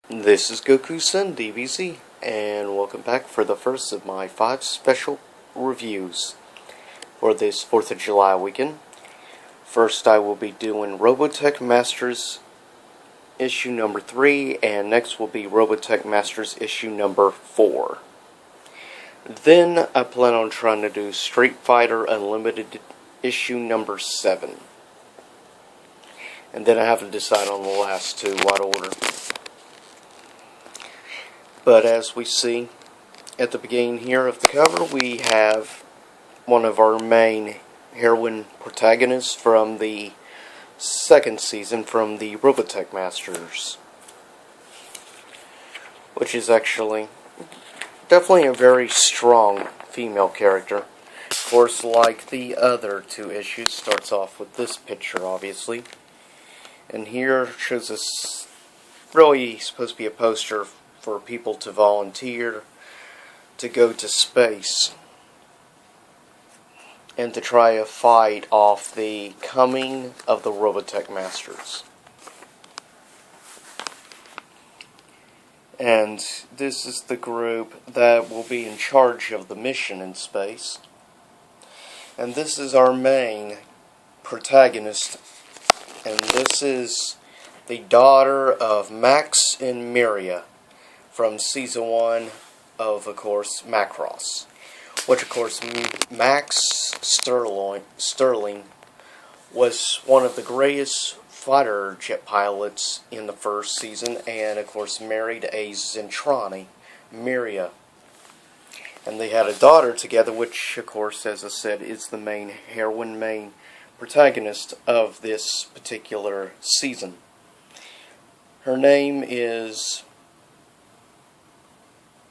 This is Goku-san DBZ, and welcome back for the first of my 5 special reviews for this 4th of July weekend. First, I will be doing Robotech Masters issue number 3, and next will be Robotech Masters issue number 4. Then, I plan on trying to do Street Fighter Unlimited issue number 7. And then I have to decide on the last two, what order. But as we see at the beginning here of the cover, we have one of our main heroine protagonists from the second season from the Robotech Masters, which is actually definitely a very strong female character. Of course, like the other 2 issues, starts off with this picture, obviously. And here shows us really supposed to be a poster for people to volunteer to go to space and to try to fight off the coming of the Robotech Masters. And this is the group that will be in charge of the mission in space. And this is our main protagonist, and this is the daughter of Max and Miria from Season 1 of course, Macross. Which, of course, Max Sterling was one of the greatest fighter jet pilots in the first season, and, of course, married a Zentrani, Miria. And they had a daughter together, which, of course, as I said, is the main heroine, main protagonist of this particular season. Her name is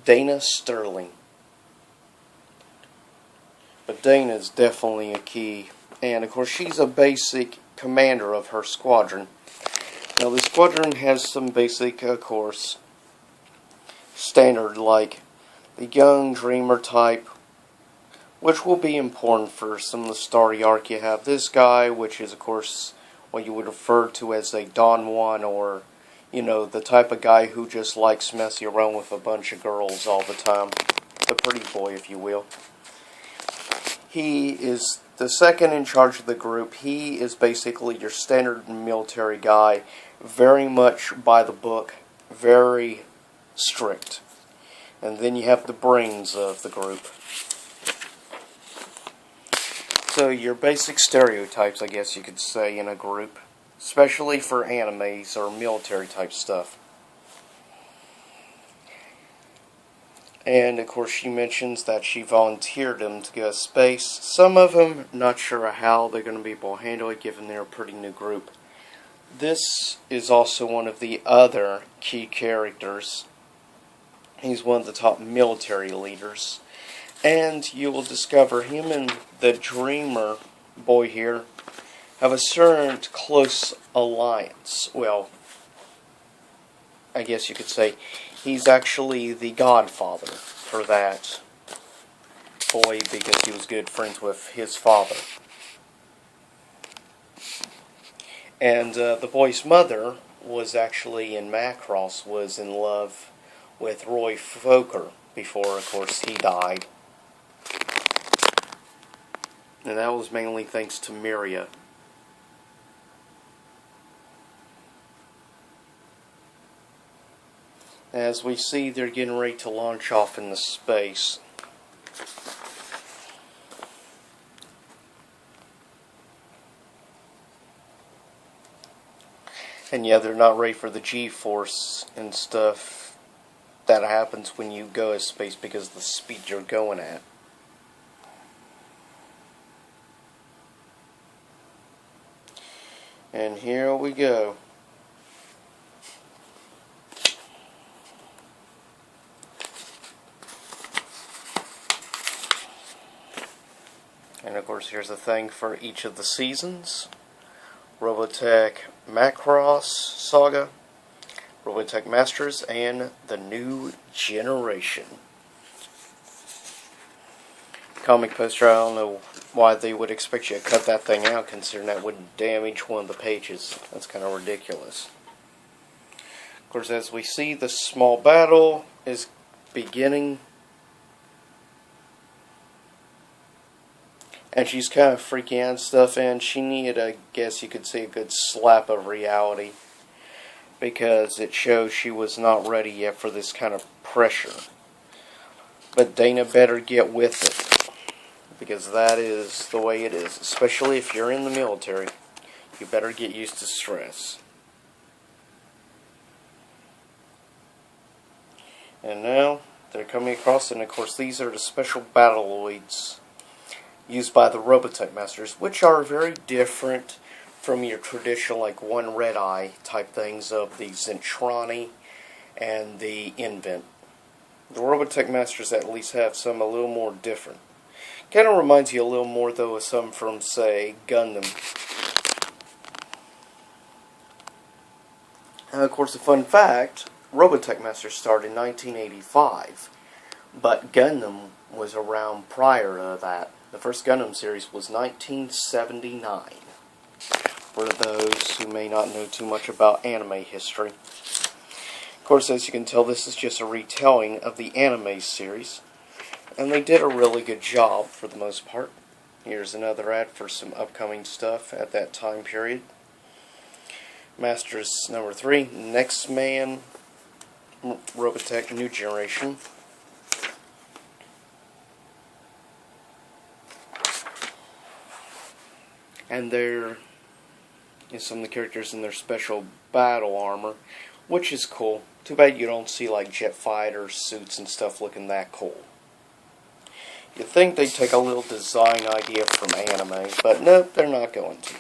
Dana Sterling. But Dana is definitely a key. And of course she's a basic commander of her squadron. Now the squadron has some basic, of course, standard like the young dreamer type, which will be important for some of the story arc. You have this guy, which is of course what you would refer to as a Don Juan, or you know, the type of guy who just likes messing around with a bunch of girls all the time. The pretty boy, if you will. He is the second in charge of the group. He is basically your standard military guy. Very much by the book. Very strict. And then you have the brains of the group. So your basic stereotypes, I guess you could say, in a group. Especially for animes or military type stuff. And of course she mentions that she volunteered them to go to space. Some of them, not sure how they're going to be able to handle it given they're a pretty new group. This is also one of the other key characters. He's one of the top military leaders. And you will discover him and the Dreamer boy here have a certain close alliance. Well, I guess you could say he's actually the godfather for that boy because he was good friends with his father. And the boy's mother was actually in Macross, was in love with Roy Fokker before, of course, he died. And that was mainly thanks to Miria. As we see, they're getting ready to launch off into space. And yeah, they're not ready for the G-force and stuff that happens when you go to space because of the speed you're going at. And here we go. And of course here's a thing for each of the seasons. Robotech Macross Saga, Robotech Masters, and the New Generation. Comic poster, I don't know why they would expect you to cut that thing out, considering that would damage one of the pages. That's kind of ridiculous. Of course, as we see, the small battle is beginning. And she's kind of freaking out and stuff, and she needed, I guess you could say, a good slap of reality. Because it shows she was not ready yet for this kind of pressure. But Dana better get with it. Because that is the way it is. Especially if you're in the military. You better get used to stress. And now, they're coming across, and of course these are the special battleoids used by the Robotech Masters, which are very different from your traditional, like, one red eye type things of the Zentrani and the Invent. The Robotech Masters at least have some a little more different. Kind of reminds you a little more, though, of some from, say, Gundam. And of course, a fun fact, Robotech Masters started in 1985, but Gundam was around prior to that. The first Gundam series was 1979, for those who may not know too much about anime history. Of course, as you can tell, this is just a retelling of the anime series, and they did a really good job for the most part. Here's another ad for some upcoming stuff at that time period. Masters number 3, Next Man, Robotech New Generation. And there is some of the characters in their special battle armor, which is cool. Too bad you don't see like jet fighter suits and stuff looking that cool. You'd think they'd take a little design idea from anime, but nope, they're not going to.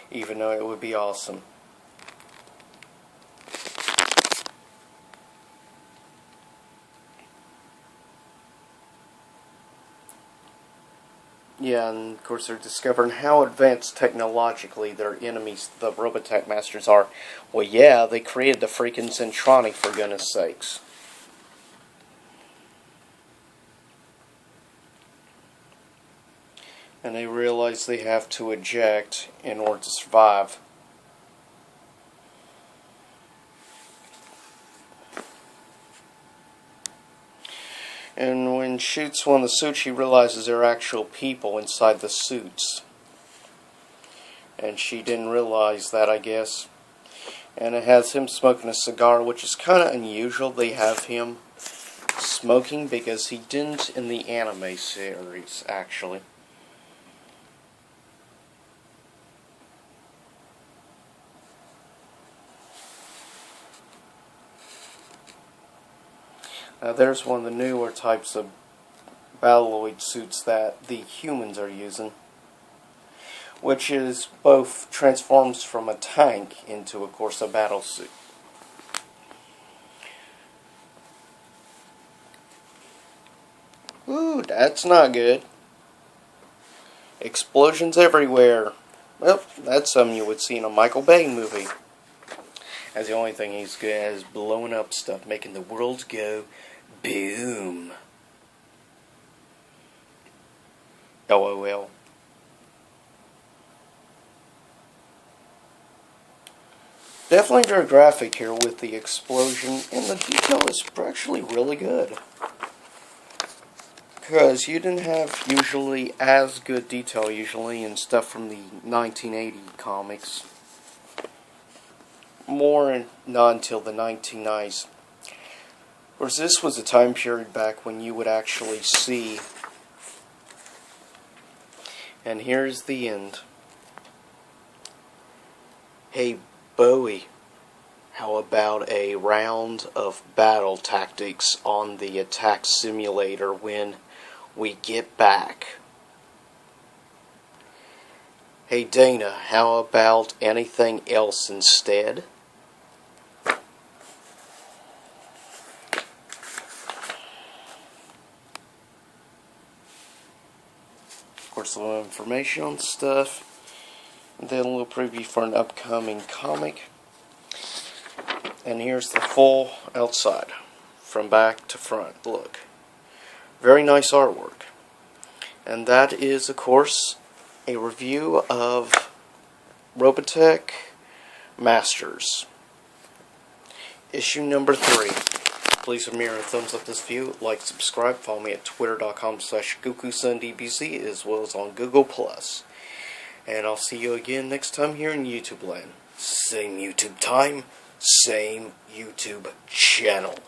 Even though it would be awesome. Yeah, and of course they're discovering how advanced technologically their enemies, the Robotech Masters, are. Well, yeah, they created the freaking Zentrani, for goodness sakes. And they realize they have to eject in order to survive. And when shoots one of the suits, she realizes there are actual people inside the suits. And she didn't realize that, I guess. And it has him smoking a cigar, which is kind of unusual. They have him smoking because he didn't in the anime series, actually. Now there's one of the newer types of battleoid suits that the humans are using, which is both transforms from a tank into, of course, a battle suit. Ooh, that's not good. Explosions everywhere. Well, that's something you would see in a Michael Bay movie. As the only thing he's good at is blowing up stuff, making the world go boom. LOL. Definitely very graphic here with the explosion, and the detail is actually really good. Because you didn't have usually as good detail usually in stuff from the 1980 comics. More not until the 1990s. Of course, this was a time period back when you would actually see. And here's the end. Hey, Bowie, how about a round of battle tactics on the attack simulator when we get back? Hey, Dana, how about anything else instead? Of course, a little information on stuff. And then a little preview for an upcoming comic. And here's the full outside. From back to front. Look. Very nice artwork. And that is, of course, a review of Robotech Masters. issue number 3. Please remember to thumbs up this video, like, subscribe, follow me at twitter.com/GokuSunDBC as well as on Google+. And I'll see you again next time here in YouTube land. Same YouTube time, same YouTube channel.